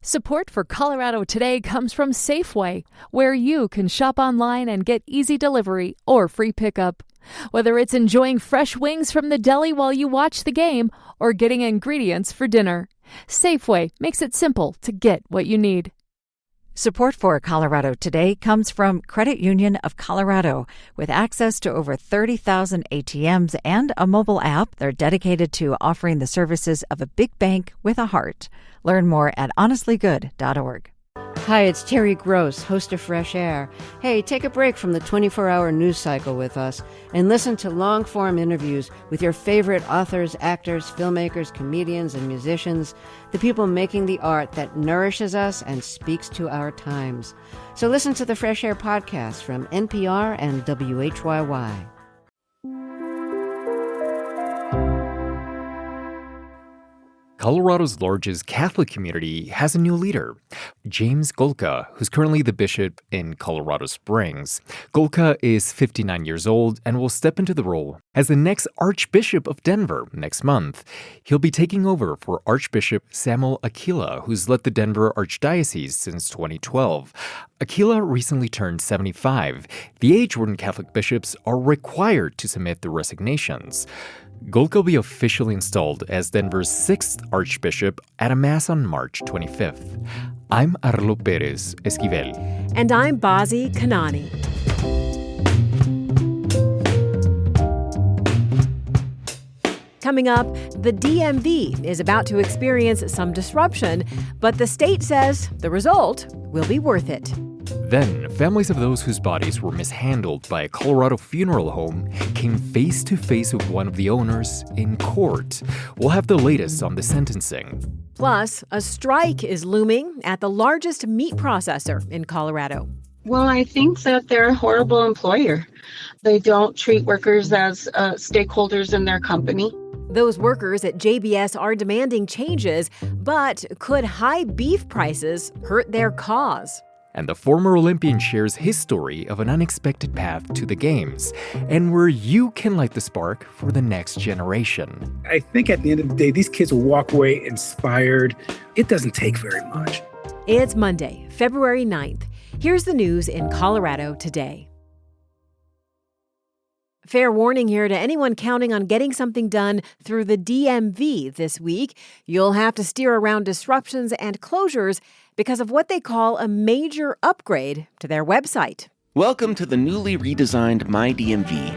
Support for Colorado Today comes from Safeway, where you can shop online and get easy delivery or free pickup. Whether it's enjoying fresh wings from the deli while you watch the game or getting ingredients for dinner, Safeway makes it simple to get what you need. Support for Colorado Today comes from Credit Union of Colorado. With access to over 30,000 ATMs and a mobile app, they're dedicated to offering the services of a big bank with a heart. Learn more at honestlygood.org. Hi, it's Terry Gross, host of Fresh Air. Hey, take a break from the 24-hour news cycle with us and listen to long-form interviews with your favorite authors, actors, filmmakers, comedians, and musicians, the people making the art that nourishes us and speaks to our times. So listen to the Fresh Air podcast from NPR and WHYY. Colorado's largest Catholic community has a new leader, James Golka, who's currently the bishop in Colorado Springs. Golka is 59 years old and will step into the role as the next Archbishop of Denver next month. He'll be taking over for Archbishop Samuel Aquila, who's led the Denver Archdiocese since 2012. Aquila recently turned 75, the age when Catholic bishops are required to submit their resignations. Golka will be officially installed as Denver's 6th Archbishop at a Mass on March 25th. I'm Arlo Perez Esquivel. And I'm Bazi Kanani. Coming up, the DMV is about to experience some disruption, but the state says the result will be worth it. Then, families of those whose bodies were mishandled by a Colorado funeral home came face to face with one of the owners in court. We'll have the latest on the sentencing. Plus, a strike is looming at the largest meat processor in Colorado. Well, I think that they're a horrible employer. They don't treat workers as stakeholders in their company. Those workers at JBS are demanding changes, but could high beef prices hurt their cause? And the former Olympian shares his story of an unexpected path to the Games and where you can light the spark for the next generation. I think at the end of the day, these kids will walk away inspired. It doesn't take very much. It's Monday, February 9th. Here's the news in Colorado today. Fair warning here to anyone counting on getting something done through the DMV this week. You'll have to steer around disruptions and closures because of what they call a major upgrade to their website. Welcome to the newly redesigned MyDMV.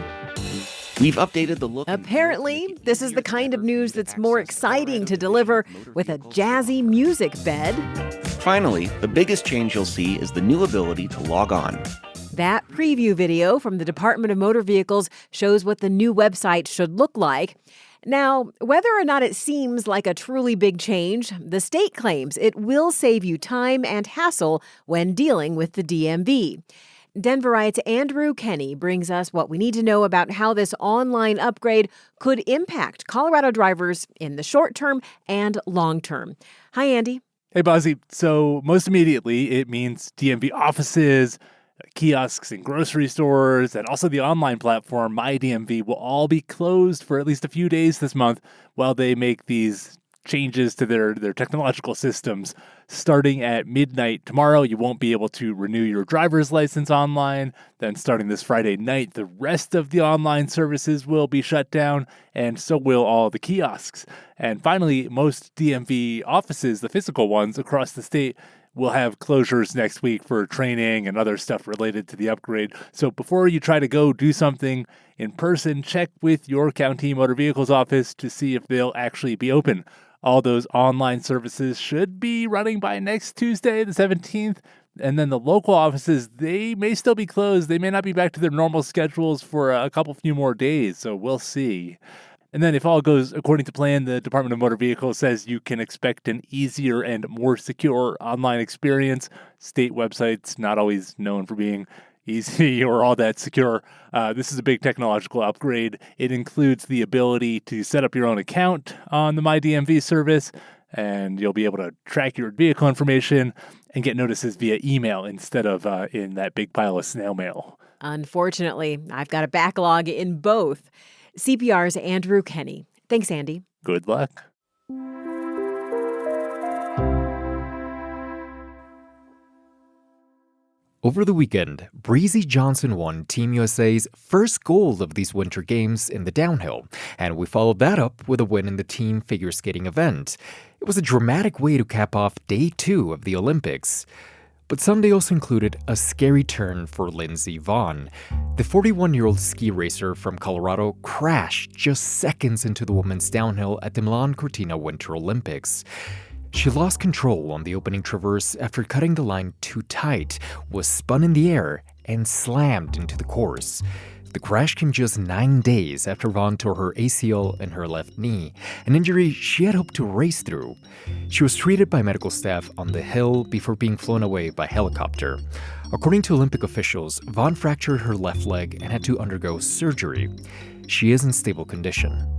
We've updated the look. Apparently, this is the kind of news that's more exciting to deliver with a jazzy music bed. Finally, the biggest change you'll see is the new ability to log on. That preview video from the Department of Motor Vehicles shows what the new website should look like. Now, whether or not it seems like a truly big change, the state claims it will save you time and hassle when dealing with the DMV. Denverite's Andrew Kenny brings us what we need to know about how this online upgrade could impact Colorado drivers in the short term and long term. Hi, Andy. Hey, Bozzy. So most immediately, it means DMV offices, kiosks in grocery stores, and also the online platform MyDMV will all be closed for at least a few days this month while they make these changes to their technological systems. Starting at midnight tomorrow, you won't be able to renew your driver's license online. Then starting this Friday night, the rest of the online services will be shut down, and so will all the kiosks. And finally, most DMV offices, the physical ones across the state, will have closures next week for training and other stuff related to the upgrade. So before you try to go do something in person, check with your county motor vehicles office to see if they'll actually be open. All those online services should be running by next Tuesday, the 17th. And then the local offices, they may still be closed. They may not be back to their normal schedules for a few more days. So we'll see. And then if all goes according to plan, the Department of Motor Vehicles says you can expect an easier and more secure online experience. State websites not always known for being easy or all that secure. This is a big technological upgrade. It includes the ability to set up your own account on the MyDMV service, and you'll be able to track your vehicle information and get notices via email instead of in that big pile of snail mail. Unfortunately, I've got a backlog in both. CPR's Andrew Kenny. Thanks, Andy. Good luck. Over the weekend, Breezy Johnson won Team USA's first gold of these Winter Games in the downhill, and we followed that up with a win in the team figure skating event. It was a dramatic way to cap off day 2 of the Olympics. But Sunday also included a scary turn for Lindsey Vonn. The 41-year-old ski racer from Colorado crashed just seconds into the women's downhill at the Milan Cortina Winter Olympics. She lost control on the opening traverse after cutting the line too tight, was spun in the air, and slammed into the course. The crash came just 9 days after Vonn tore her ACL in her left knee, an injury she had hoped to race through. She was treated by medical staff on the hill before being flown away by helicopter. According to Olympic officials, Vonn fractured her left leg and had to undergo surgery. She is in stable condition.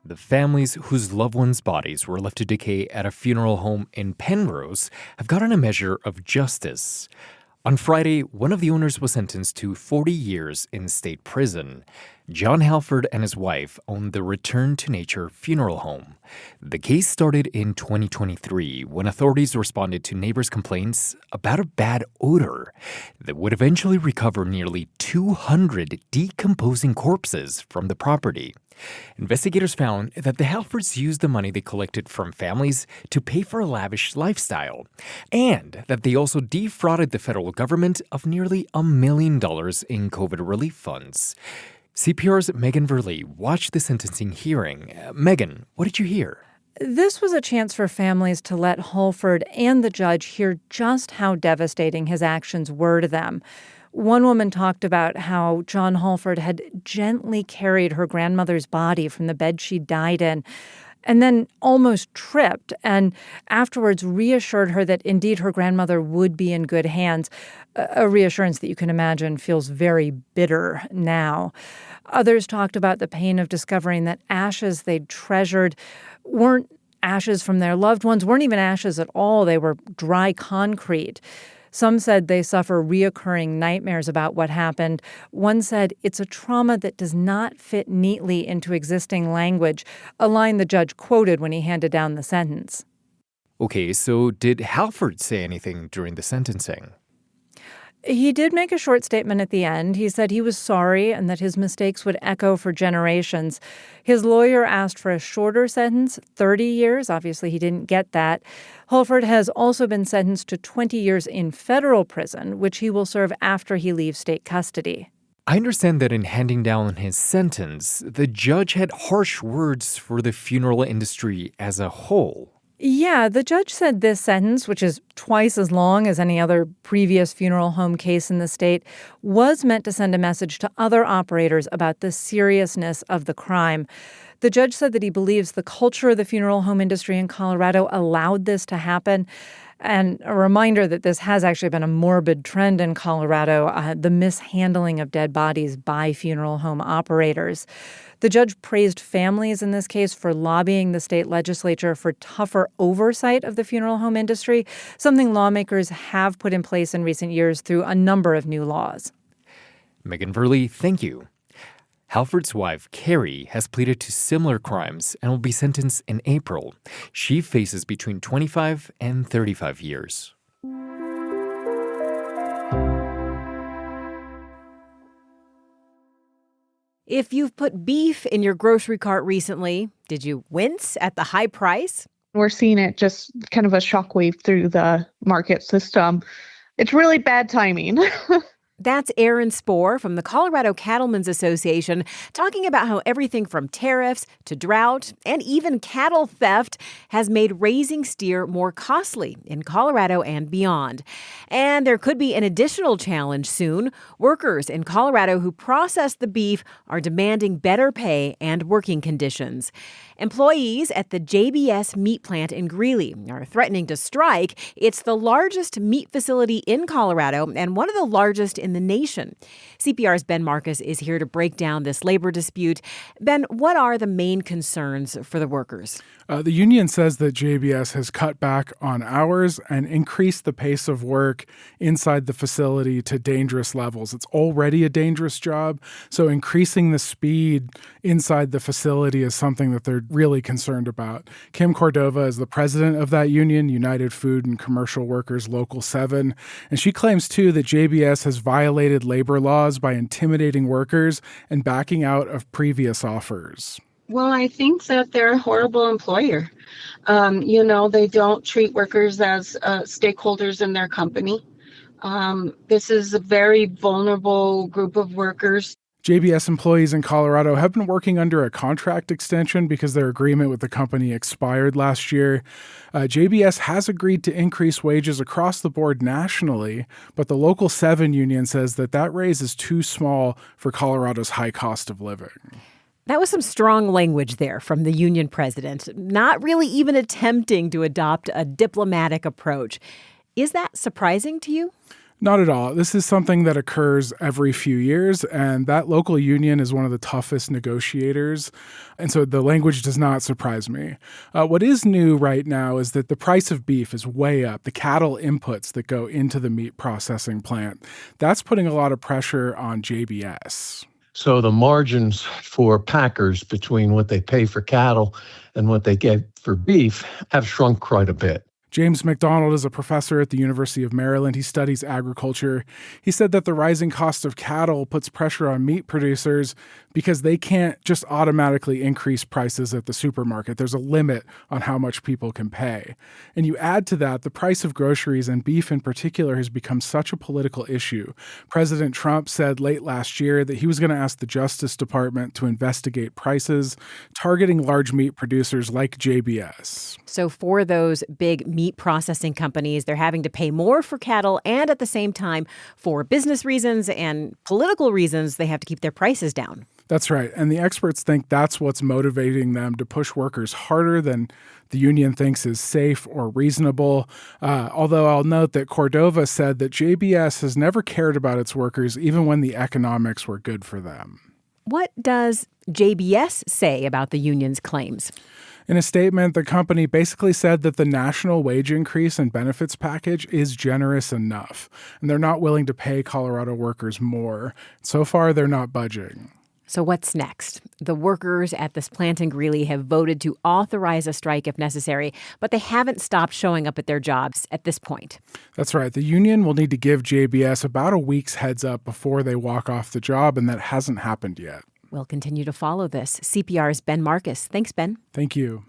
The families whose loved ones' bodies were left to decay at a funeral home in Penrose have gotten a measure of justice. On Friday, one of the owners was sentenced to 40 years in state prison. John Halford and his wife owned the Return to Nature funeral home. The case started in 2023 when authorities responded to neighbors' complaints about a bad odor that would eventually recover nearly 200 decomposing corpses from the property. Investigators found that the Halfords used the money they collected from families to pay for a lavish lifestyle, and that they also defrauded the federal government of nearly $1 million in COVID relief funds. CPR's Megan Verley watched the sentencing hearing. Megan, what did you hear? This was a chance for families to let Halford and the judge hear just how devastating his actions were to them. One woman talked about how John Halford had gently carried her grandmother's body from the bed she died in, and then almost tripped, and afterwards reassured her that indeed her grandmother would be in good hands, a reassurance that you can imagine feels very bitter now. Others talked about the pain of discovering that ashes they'd treasured weren't ashes from their loved ones, weren't even ashes at all. They were dry concrete. Some said they suffer reoccurring nightmares about what happened. One said it's a trauma that does not fit neatly into existing language, a line the judge quoted when he handed down the sentence. Okay, so did Halford say anything during the sentencing? He did make a short statement at the end. He said he was sorry and that his mistakes would echo for generations. His lawyer asked for a shorter sentence, 30 years. Obviously, he didn't get that. Halford has also been sentenced to 20 years in federal prison, which he will serve after he leaves state custody. I understand that in handing down his sentence, the judge had harsh words for the funeral industry as a whole. Yeah, the judge said this sentence, which is twice as long as any other previous funeral home case in the state, was meant to send a message to other operators about the seriousness of the crime. The judge said that he believes the culture of the funeral home industry in Colorado allowed this to happen. And a reminder that this has actually been a morbid trend in Colorado, the mishandling of dead bodies by funeral home operators. The judge praised families in this case for lobbying the state legislature for tougher oversight of the funeral home industry, something lawmakers have put in place in recent years through a number of new laws. Megan Verley, thank you. Halford's wife, Carrie, has pleaded to similar crimes and will be sentenced in April. She faces between 25 and 35 years. If you've put beef in your grocery cart recently, did you wince at the high price? We're seeing it just kind of a shockwave through the market system. It's really bad timing. That's Erin Spohr from the Colorado Cattlemen's Association talking about how everything from tariffs to drought and even cattle theft has made raising steer more costly in Colorado and beyond. And there could be an additional challenge soon. Workers in Colorado who process the beef are demanding better pay and working conditions. Employees at the JBS meat plant in Greeley are threatening to strike. It's the largest meat facility in Colorado and one of the largest in the nation. CPR's Ben Marcus is here to break down this labor dispute. Ben, what are the main concerns for the workers? The union says that JBS has cut back on hours and increased the pace of work inside the facility to dangerous levels. It's already a dangerous job, so increasing the speed inside the facility is something that they're really concerned about. Kim Cordova is the president of that union, United Food and Commercial Workers Local 7, and she claims, too, that JBS has violated labor laws by intimidating workers and backing out of previous offers. Well, I think that they're a horrible employer. They don't treat workers as stakeholders in their company. This is a very vulnerable group of workers. JBS employees in Colorado have been working under a contract extension because their agreement with the company expired last year. JBS has agreed to increase wages across the board nationally, but the Local 7 union says that raise is too small for Colorado's high cost of living. That was some strong language there from the union president, not really even attempting to adopt a diplomatic approach. Is that surprising to you? Not at all. This is something that occurs every few years, and that local union is one of the toughest negotiators, and so the language does not surprise me. What is new right now is that the price of beef is way up, the cattle inputs that go into the meat processing plant. That's putting a lot of pressure on JBS. So the margins for packers between what they pay for cattle and what they get for beef have shrunk quite a bit. James McDonald is a professor at the University of Maryland. He studies agriculture. He said that the rising cost of cattle puts pressure on meat producers because they can't just automatically increase prices at the supermarket. There's a limit on how much people can pay. And you add to that, the price of groceries, and beef in particular, has become such a political issue. President Trump said late last year that he was going to ask the Justice Department to investigate prices targeting large meat producers like JBS. So for those big meat processing companies, they're having to pay more for cattle, and at the same time, for business reasons and political reasons, they have to keep their prices down. That's right. And the experts think that's what's motivating them to push workers harder than the union thinks is safe or reasonable. Although I'll note that Cordova said that JBS has never cared about its workers, even when the economics were good for them. What does JBS say about the union's claims? In a statement, the company basically said that the national wage increase and benefits package is generous enough, and they're not willing to pay Colorado workers more. So far, they're not budging. So what's next? The workers at this plant in Greeley have voted to authorize a strike if necessary, but they haven't stopped showing up at their jobs at this point. That's right. The union will need to give JBS about a week's heads up before they walk off the job, and that hasn't happened yet. We'll continue to follow this. CPR's Ben Marcus. Thanks, Ben. Thank you.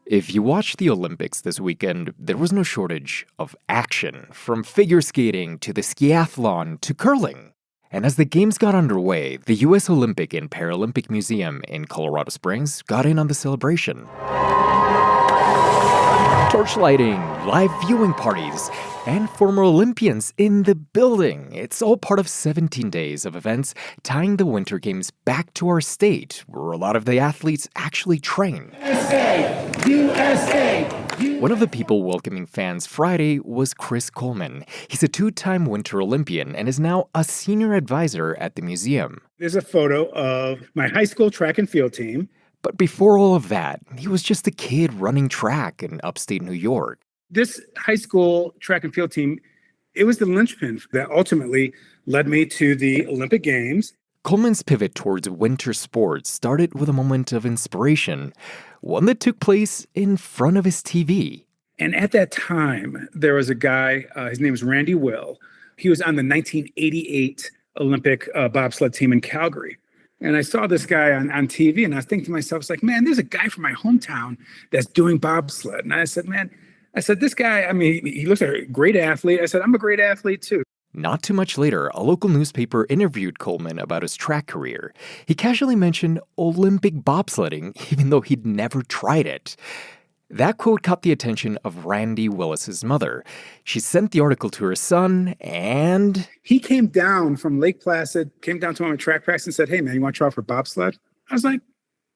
If you watched the Olympics this weekend, there was no shortage of action, from figure skating to the skiathlon to curling. And as the games got underway, the U.S. Olympic and Paralympic Museum in Colorado Springs got in on the celebration. Torchlighting, live viewing parties, and former Olympians in the building. It's all part of 17 days of events tying the Winter Games back to our state, where a lot of the athletes actually train. USA! One of the people welcoming fans Friday was Chris Coleman. He's a two-time Winter Olympian and is now a senior advisor at the museum. There's a photo of my high school track and field team. But before all of that, he was just a kid running track in upstate New York. This high school track and field team, it was the linchpin that ultimately led me to the Olympic Games. Coleman's pivot towards winter sports started with a moment of inspiration, one that took place in front of his TV. And at that time, there was a guy, his name was Randy Will. He was on the 1988 Olympic bobsled team in Calgary. And I saw this guy on TV, and I was thinking to myself, it's like, man, there's a guy from my hometown that's doing bobsled. And I said, this guy, he looks like a great athlete. I said, I'm a great athlete too. Not too much later, a local newspaper interviewed Coleman about his track career. He casually mentioned Olympic bobsledding, even though he'd never tried it. That quote caught the attention of Randy Willis's mother. She sent the article to her son, and he came down from Lake Placid, came down to my track practice and said, hey, man, you want to try out for bobsled? I was like,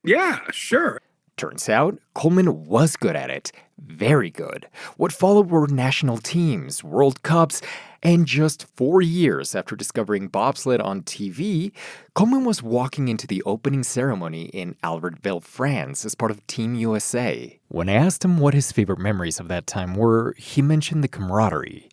yeah, sure. Turns out, Coleman was good at it. Very good. What followed were national teams, World Cups, and just 4 years after discovering bobsled on TV, Coleman was walking into the opening ceremony in Albertville, France, as part of Team USA. When I asked him what his favorite memories of that time were, he mentioned the camaraderie.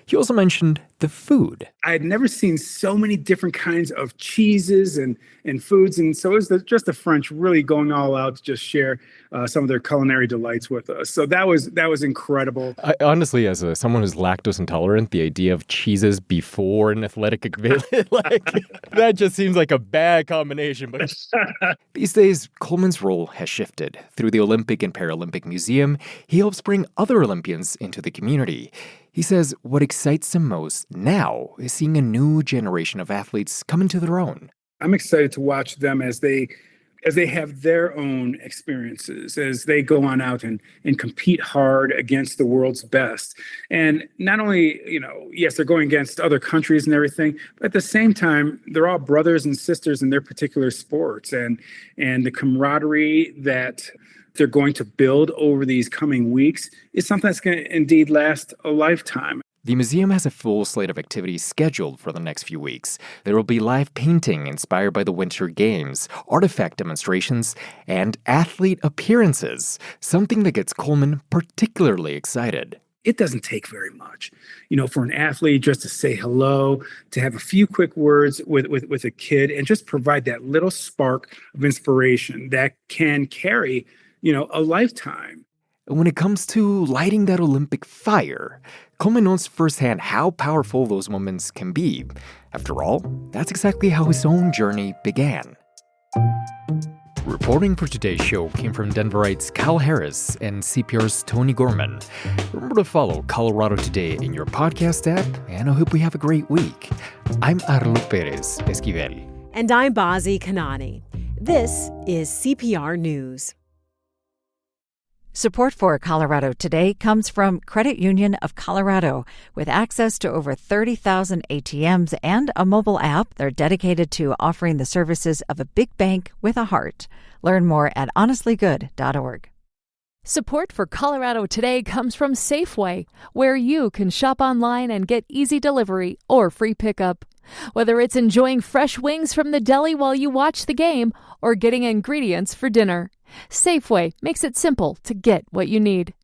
He also mentioned the food. I had never seen so many different kinds of cheeses and foods. And so it was just the French really going all out to just share some of their culinary delights with us. So that was incredible. Honestly, as someone who's lactose intolerant, the idea of cheeses before an athletic event, that just seems like a bad combination. But these days, Coleman's role has shifted. Through the Olympic and Paralympic Museum, he helps bring other Olympians into the community. He says what excites him most now is seeing a new generation of athletes come into their own. I'm excited to watch them as they have their own experiences, as they go on out and compete hard against the world's best. And not only, yes, they're going against other countries and everything, but at the same time, they're all brothers and sisters in their particular sports. And the camaraderie that they're going to build over these coming weeks is something that's going to indeed last a lifetime. The museum has a full slate of activities scheduled for the next few weeks. There will be live painting inspired by the Winter Games, artifact demonstrations, and athlete appearances, something that gets Coleman particularly excited. It doesn't take very much, for an athlete just to say hello, to have a few quick words with a kid, and just provide that little spark of inspiration that can carry, a lifetime. When it comes to lighting that Olympic fire, Coleman knows firsthand how powerful those moments can be. After all, that's exactly how his own journey began. Reporting for today's show came from Denverites Kyle Harris and CPR's Tony Gorman. Remember to follow Colorado Today in your podcast app, and I hope we have a great week. I'm Arlo Perez Esquivel. And I'm Bazi Kanani. This is CPR News. Support for Colorado Today comes from Credit Union of Colorado. With access to over 30,000 ATMs and a mobile app, they're dedicated to offering the services of a big bank with a heart. Learn more at honestlygood.org. Support for Colorado Today comes from Safeway, where you can shop online and get easy delivery or free pickup. Whether it's enjoying fresh wings from the deli while you watch the game or getting ingredients for dinner, Safeway makes it simple to get what you need.